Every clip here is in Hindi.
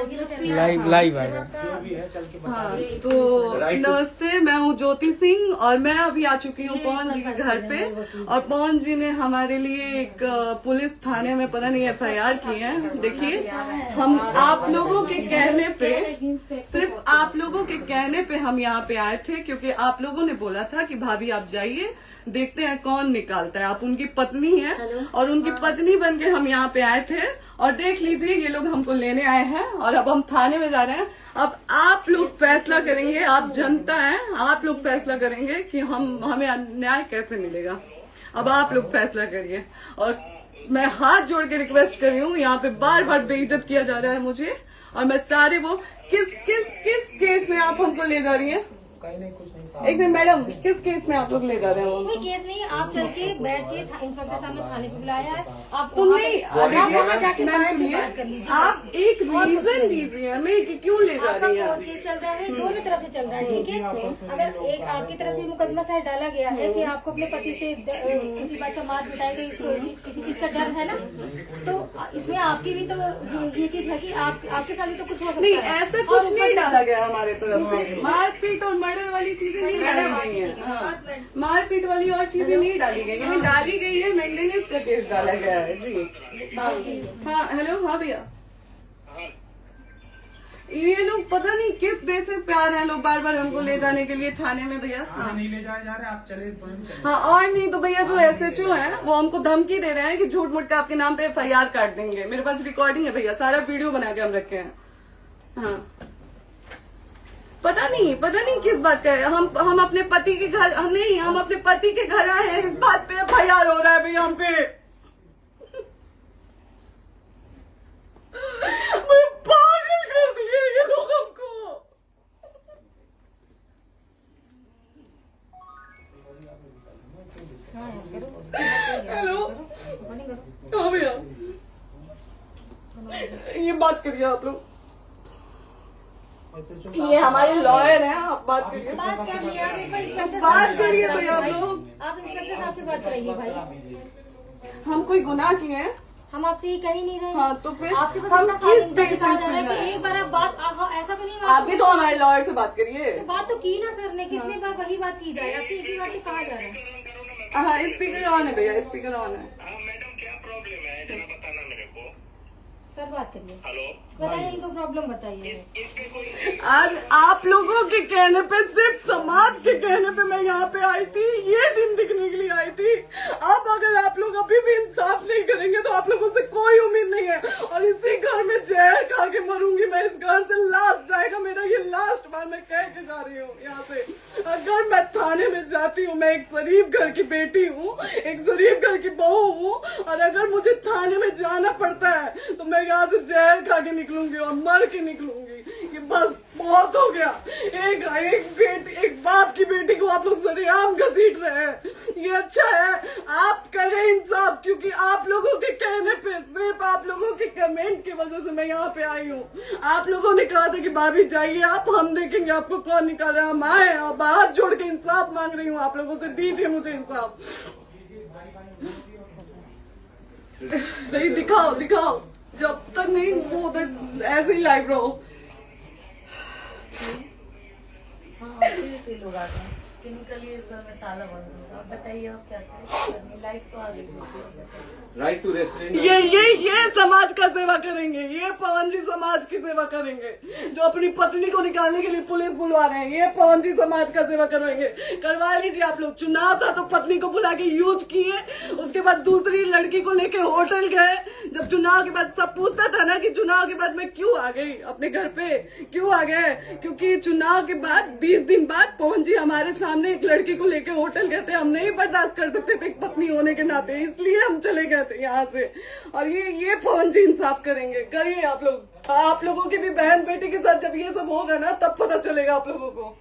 लाइव आ रहा हाँ, तो नमस्ते, मैं हूँ ज्योति सिंह और मैं अभी आ चुकी हूँ पवन जी के घर पे। और पवन जी ने हमारे लिए एक पुलिस थाने में पता नहीं FIR की है। देखिए, हम आप लोगों के कहने पे, सिर्फ आप लोगों के कहने पे हम यहाँ पे आए थे, क्योंकि आप लोगों ने बोला था कि भाभी आप जाइए, देखते हैं कौन निकालता है। आप उनकी पत्नी हैं और उनकी पत्नी बन के हम यहाँ पे आए थे। और देख लीजिए, ये लोग हमको लेने आए हैं और अब हम थाने में जा रहे हैं। अब आप लोग फैसला करेंगे, आप जनता हैं, आप लोग फैसला करेंगे कि हमें न्याय कैसे मिलेगा। अब आप लोग फैसला करिए। और मैं हाथ जोड़ के रिक्वेस्ट कर रही हूँ, यहाँ पे बार बार बेइज्जत किया जा रहा है मुझे। और मैं सारे वो किस केस में आप हमको ले जा रही हैं? एक दिन मैडम, किस केस में आप लोग ले जा रहे हो? कोई केस नहीं, आप चल के बैठ के इंस्पेक्टर साहब ने थाने पे बुलाया है। आप तुम नहीं, जाके बात कर लीजिए। आप एक रीजन दीजिए हमें कि क्यों ले जा रही है। कोर्ट केस चल रहा है, दोनों तरफ से चल रहा है, ठीक है। अगर एक आपकी तरफ से मुकदमा शायद डाला गया है कि आपको अपने पति से किसी बात का मार पिटाई गई, किसी चीज का डर है ना, तो इसमें आपकी भी तो ये चीज है कि आपके साथ भी तो कुछ हो सकता है। नहीं, ऐसा कुछ नहीं डाला गया हमारे तरफ से। मारपीट और मर्डर वाली चीजें नहीं डाली गई है। हाँ, मारपीट वाली और चीजें नहीं डाली गई है। डाली गई है मेंटेनेंस का केस डाला गया है जी। हाँ, हेलो, हाँ भैया, ये लोग पता नहीं किस बेसिस पे आ रहे हैं लोग बार बार हमको ले जाने के लिए थाने में भैया। हाँ, नहीं ले जाए जा रहे, आप चले। हाँ, और नहीं तो भैया जो SHO है वो हमको धमकी दे रहे हैं कि झूठ मूठ का आपके नाम पे FIR काट देंगे। मेरे पास रिकॉर्डिंग है भैया, सारा वीडियो बना के हम रखे हैं। हाँ, पता नहीं किस बात का है। हम अपने पति के घर नहीं, हम अपने पति के घर आए हैं, इस बात पे FIR हो रहा है भैया हम पे। पागल कर दिए ये लोग हमको। हेलो, हाँ भैया, ये बात करिए आप लोग। ये हमारे लॉयर हैं, आप बात करिए। बात कर लिया, बात करिए भैया आप लोग। आप इंस्पेक्टर साहब से बात कराइए भाई। हम कोई गुनाह किए हैं? हम आपसे ये कह ही नहीं रहे। हाँ, तो फिर आपसे बस हम इतना किस सिखाया जा रहा है बेसिस कि पे एक बार आप बात ऐसा तो नहीं आप भी तो हमारे लॉयर से बात करिए। तो बात तो की ना सर ने, कितनी बार वही बात की जाए, आपसे एक ही बार तो कहा जा रहा है। हाँ, स्पीकर ऑन है भैया, स्पीकर ऑन है। मैडम क्या प्रॉब्लम है जरा बताना मेरे को। सर बात करिए, हेलो, बताइए इनको प्रॉब्लम बताइए। इसके कोई आज आप लोगों के कहने पे, सिर्फ समाज के कहने पे मैं यहाँ पे आई थी, ये दिन दिखने के लिए आई थी। अब अगर आप लोग अभी भी इंसाफ नहीं करेंगे तो आप लोगों से कोई उम्मीद नहीं है। और इसी घर में जहर खा के मरूंगी मैं। इस घर से लास्ट जाएगा मेरा, ये लास्ट बार मैं कह के जा रही हूँ यहाँ से। अगर मैं थाने में जाती हूँ, मैं एक गरीब घर की बेटी हूँ, एक गरीब घर की बहू हूँ, और अगर मुझे थाने में जाना पड़ता है तो मैं यहाँ से जहर खा के निकलूंगी और मर के निकलूंगी। ये बस बहुत हो गया। एक बाप की बेटी को आप लोग सरेआम घसीट रहे हैं। ये अच्छा है, आप करें इंसाफ, क्योंकि आप लोगों के कहने पे, सिर्फ आप लोगों के कमेंट की वजह से मैं यहाँ पे आई हूँ। आप लोगों ने कहा था कि भाभी जाइए आप, हम देखेंगे आपको कौन निकाल रहा है। हम आए और हाथ जोड़ के इंसाफ मांग रही हूँ आप लोगों से, दीजिए मुझे इंसाफ। नहीं, दिखाओ, जब तक नहीं वो उधर ऐसे ही लाइव रहो। हाँ, फिर लोग आ गए कि निकलिए, इस घर में ताला बंद होगा। बताइए आप क्या करें, लाइफ तो आ गई। राइट टू रेस्टोरेंट, ये समाज का सेवा करेंगे, ये पवन जी समाज की सेवा करेंगे। जो अपनी पत्नी को निकालने के लिए पुलिस बुलवा रहे हैं, ये पवन जी समाज का सेवा करेंगे। करवा लीजिए आप लोग। चुनाव था तो पत्नी को बुला के यूज किए, उसके बाद दूसरी लड़की को लेके होटल गए। जब चुनाव के बाद सब पूछता था ना कि चुनाव के बाद मैं क्यों आ गई अपने घर पे, क्यों आ गए, क्योंकि चुनाव के बाद 20 दिन बाद पवन जी हमारे सामने एक लड़की को लेके होटल गए थे। हम नहीं बर्दाश्त कर सकते थे एक पत्नी होने के नाते, इसलिए हम चले गए थे यहाँ से। और ये पवन जी इंसाफ करेंगे। करिए आप लोग। आप लोगों की भी बहन बेटी के साथ जब ये सब होगा ना, तब पता चलेगा आप लोगों को।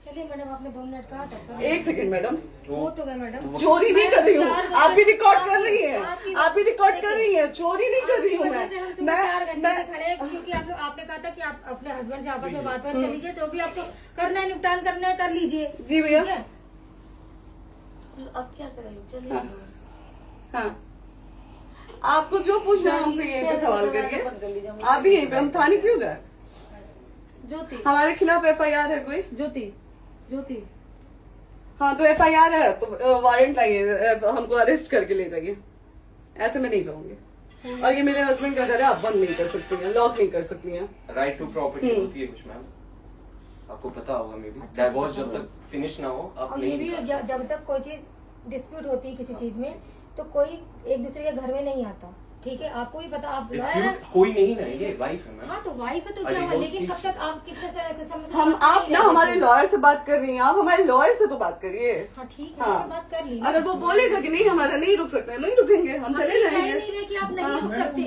चलिए मैडम, आपने 2 मिनट कहा था। एक सेकंड मैडम, वो तो गए मैडम। चोरी नहीं कर रही हूँ, आप भी रिकॉर्ड कर रही हैं, आप भी रिकॉर्ड कर रही हैं। चोरी नहीं कर रही हूँ मैं। 4 घंटे से खड़े हैं, क्योंकि आपने कहा था कि आप अपने हस्बैंड से आपस में बात कर लीजिए, जो भी आपको करना है, निपटान करना है, कर लीजिए। जी भैया। अब क्या करें, चलिए। हाँ, आपको जो पूछना है हमसे यहीं पे सवाल करिए। आप भी यहीं पे, हम थाने क्यों जाए? ज्योति, हमारे खिलाफ FIR है कोई? ज्योति हाँ तो FIR है तो वारंट लाइए, हमको अरेस्ट करके ले जाइए। ऐसे मैं नहीं जाऊंगी। और ये मेरे हस्बैंड का घर है, आप बंद नहीं कर सकती हैं, लॉक नहीं कर सकती हैं। राइट टू प्रॉपर्टी होती है कुछ मैम, आपको पता होगा मे बी। डाइवोर्स जब तक फिनिश ना हो आप और ये भी जब तक कोई चीज डिस्प्यूट होती है किसी चीज में तो कोई एक दूसरे के घर में नहीं आता, ठीक है? आपको भी पता, आप डिस्प्यूट कोई नहीं ना, ये वाइफ है मैम। हाँ तो वाइफ है तो क्या हुआ, लेकिन कब तक आप कितने समय से हम आप ना हमारे लॉयर से बात कर रही हैं, आप हमारे लॉयर से तो बात करिए। हाँ ठीक है, हाँ। मैंने बात कर ली। अगर वो बोलेगा कि नहीं हमारा नहीं रुक सकते, नहीं रुकेंगे, हम चले जाएंगे। नहीं रहे कि आप नहीं रुक सकते,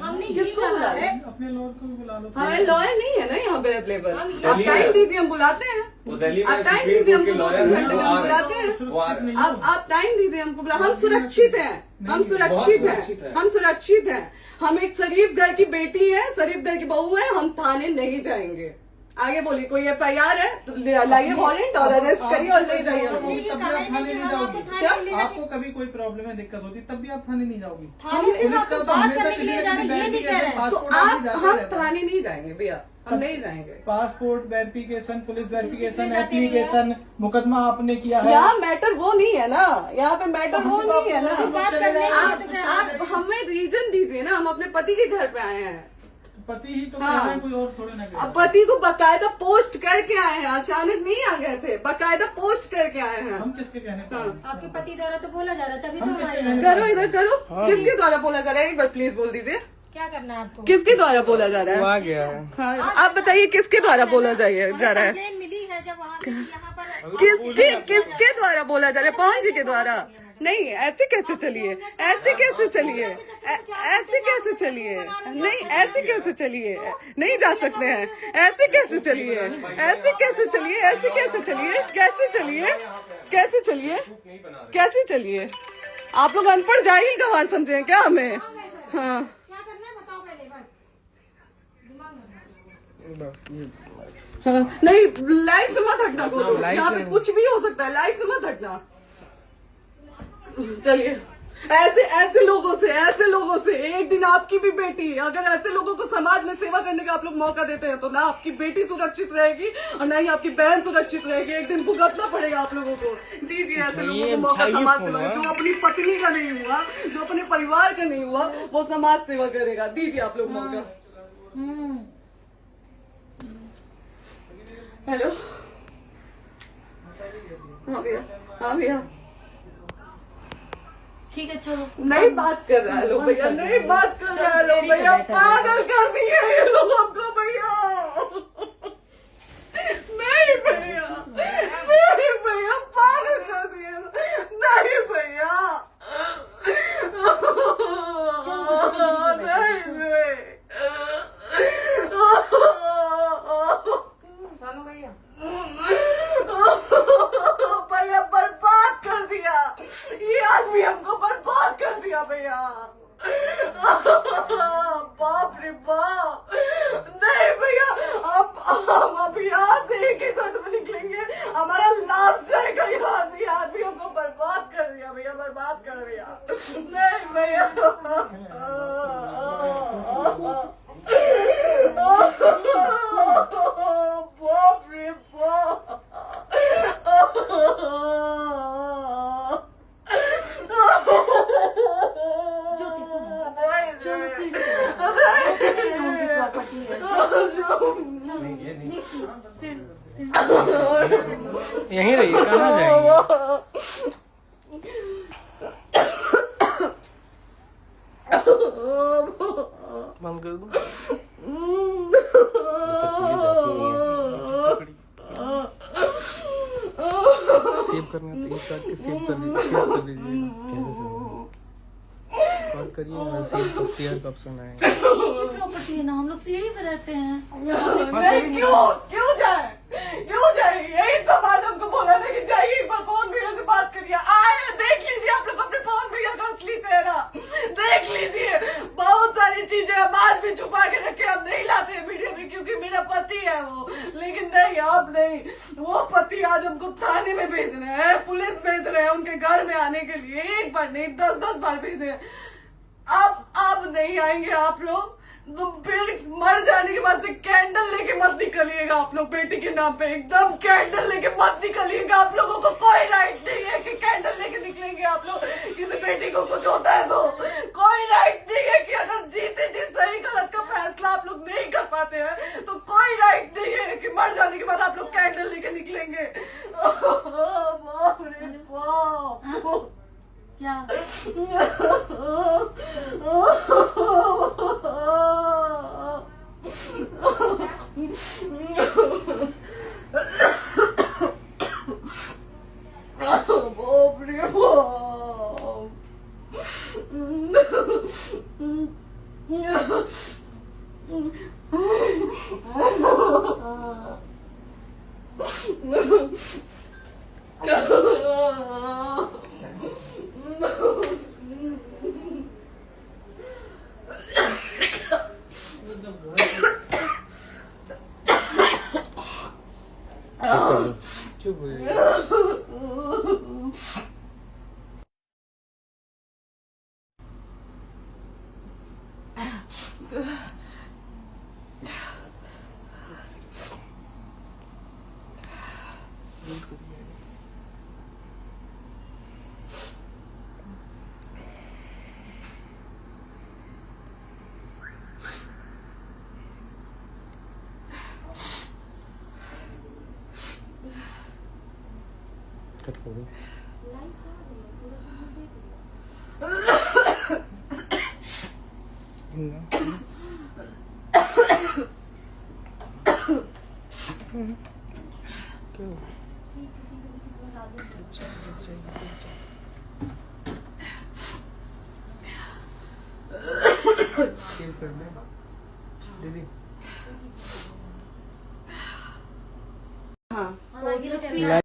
हमने ये किसको कहा बुला है। अपने लॉयर को भी बुला लो। हमारे लॉयर नहीं है ना यहाँ पे अवेलेबल। हम आप टाइम दीजिए, हम बुलाते हैं। वो दिल्ली में आप टाइम सुप्रीम दीजिए, कोर्ट हमको के 2-3 लॉयर घंटे हैं, में वो हम आ बुलाते रहे हैं। हैं, वो आ रहे हैं। आप टाइम दीजिए हमको, हम सुरक्षित हैं, हम सुरक्षित हैं, हम सुरक्षित हैं। हम एक शरीफ घर की बेटी है, शरीफ घर की बहू है, हम थाने नहीं जाएंगे। आगे बोलिए, कोई FIR है तो लाइए वारंट और अरेस्ट करिए और ले जाइए हमको। तब भी आप थाने नहीं जाओगी। क्या? आपको कभी कोई प्रॉब्लम है, दिक्कत होती तब भी आप थाने नहीं जाओगी। थाने से पुलिस आप का तो बात हमेशा करने के किसी लिए न जा किसी रहे हैं, ये नहीं कह रहे हैं। तो पासपोर्ट आप आदि जाते हम रहता है। थाने नहीं जाएंगे भैया, हम नहीं जाएंगे। पासपोर्ट वेरिफिकेशन, पुलिस वेरिफिकेशन, इसमें जाते नहीं एप्लीकेशन, मुकदमा आपने किया है। यहाँ मैटर वो नहीं है ना, यहाँ पे मैटर वो नहीं है ना। बात करने के लिए तो क्या है? आप हमें रीजन दीजिए ना, हम अपने पति के घर पे आए हैं। पति ही तो हाँ। कह रहे हैं, कोई और थोड़े ना कह रहे अब हैं। पति को बकायदा पोस्ट करके आए हैं, अचानक नहीं आ गए थे, बकायदा पोस्ट करके आए हैं। हम किसके कहने पर आए? आपके पति द्वारा तो बोला जा रहा है, तभी तो हम किसके हमारे कहने करो इधर करो, किसके द्वारा बोला जा रहा है? एक बार प्लीज बोल दीजिए, क्या करना है आपको? किसके द्वारा बोला जा रहा है? आ गया है। हाँ, आप बताइए किसके द्वारा बोला जा रहा है? कंप्लेन मिली है जब वहाँ से यहाँ पर किसके द्वारा बोला जा रहा है? पवन जी के द्वारा? नहीं, ऐसे कैसे चलिए, ऐसे कैसे चलिए, ऐसे कैसे चलिए, नहीं ऐसे कैसे चलिए, नहीं जा सकते हैं, ऐसे कैसे चलिए, ऐसे कैसे चलिए, ऐसे कैसे चलिए, कैसे चलिए, कैसे चलिए, कैसे चलिए? आप लोग अनपढ़ जाहिल गंवार समझे हैं क्या हमें? हाँ क्या करना है बताओ पहले, बस दिमाग में बस ये हाँ, नहीं लाइफ से मत हटना, को यहाँ पे कुछ भी हो सकता है, लाइफ से मत हटना। चलिए, ऐसे लोगों से एक दिन आपकी भी बेटी, अगर ऐसे लोगों को समाज में सेवा करने का आप लोग मौका देते हैं तो ना आपकी बेटी सुरक्षित रहेगी और ना ही आपकी बहन सुरक्षित रहेगी। एक दिन भुगतना पड़ेगा आप लोगों को। दीजिए ऐसे लोगों को मौका समाज सेवा का, जो अपनी पत्नी का नहीं हुआ, जो अपने परिवार का नहीं हुआ, वो समाज सेवा करेगा। दीजिए आप लोग मौका। हेलो, हाँ भैया, हाँ भैया, ठीक है चलो। नहीं बात कर रहा है लोग भैया, नहीं बात कर रहा है लोग भैया, पागल कर दिए ये लोग हमको भैया। नहीं भैया, नहीं भैया, पागल कर दिए, नहीं भैया, चलो भैया, भैया बर्बाद कर दिया ये आदमी, हमको बर्बाद कर दिया भैया। बाप रे बाप, नहीं भैया, हम अब यहाँ से एक ही शर्त में निकलेंगे, हमारा लास्ट जाएगा यहाँ से। ये आदमी हमको बर्बाद कर दिया भैया, बर्बाद कर दिया। नहीं भैया, बाप रे बाप, ज्योति सुनो, चलो सीढ़ी पे प्रॉपर्टी है, यहीं रहिए, कहाँ जाएंगे? बंद कर दो। सेव करना तो इस बात के सेव कर दीजिए। कॉल करिए ना, शेयर का ऑप्शन आएगा। प्रॉपर्टी है ना, हम लोग सीढ़ी पे रहते हैं। नहीं, क्यों जाए? यही समाज हमको बोला था कि जाइए एक बार फोन भैया से बात करिए। आए, देख लीजिए आप लोग अपने फोन भैया का असली चेहरा, देख लीजिए। बहुत सारी चीजें हम आज भी छुपा के रखे, हम नहीं लाते वीडियो में क्योंकि मेरा पति है वो, लेकिन नहीं, आप नहीं। वो पति आज हमको थाने में भेज रहे हैं, पुलिस भेज रहे हैं उनके घर में आने के लिए, एक बार नहीं 10-10 बार भेजे। अब नहीं आएंगे आप लोग, तो फिर मर जाने के बाद से कैंडल लेके मत निकलिएगा आप लोग बेटी के नाम पे, एकदम कैंडल लेके मत निकलिएगा। आप लोगों को कोई राइट नहीं है कि कैंडल लेके निकलेंगे आप लोग। किसी बेटी को कुछ होता है तो कोई राइट नहीं है कि अगर जीते जी सही गलत का फैसला आप लोग नहीं कर पाते हैं तो कोई राइट नहीं है कि मर जाने के बाद आप लोग कैंडल लेके निकलेंगे। बाप रे बाप। क्या बाप रे चुप हो जाइए। कट कर दो। सेव कर दे दीदी। हाँ, आगे चल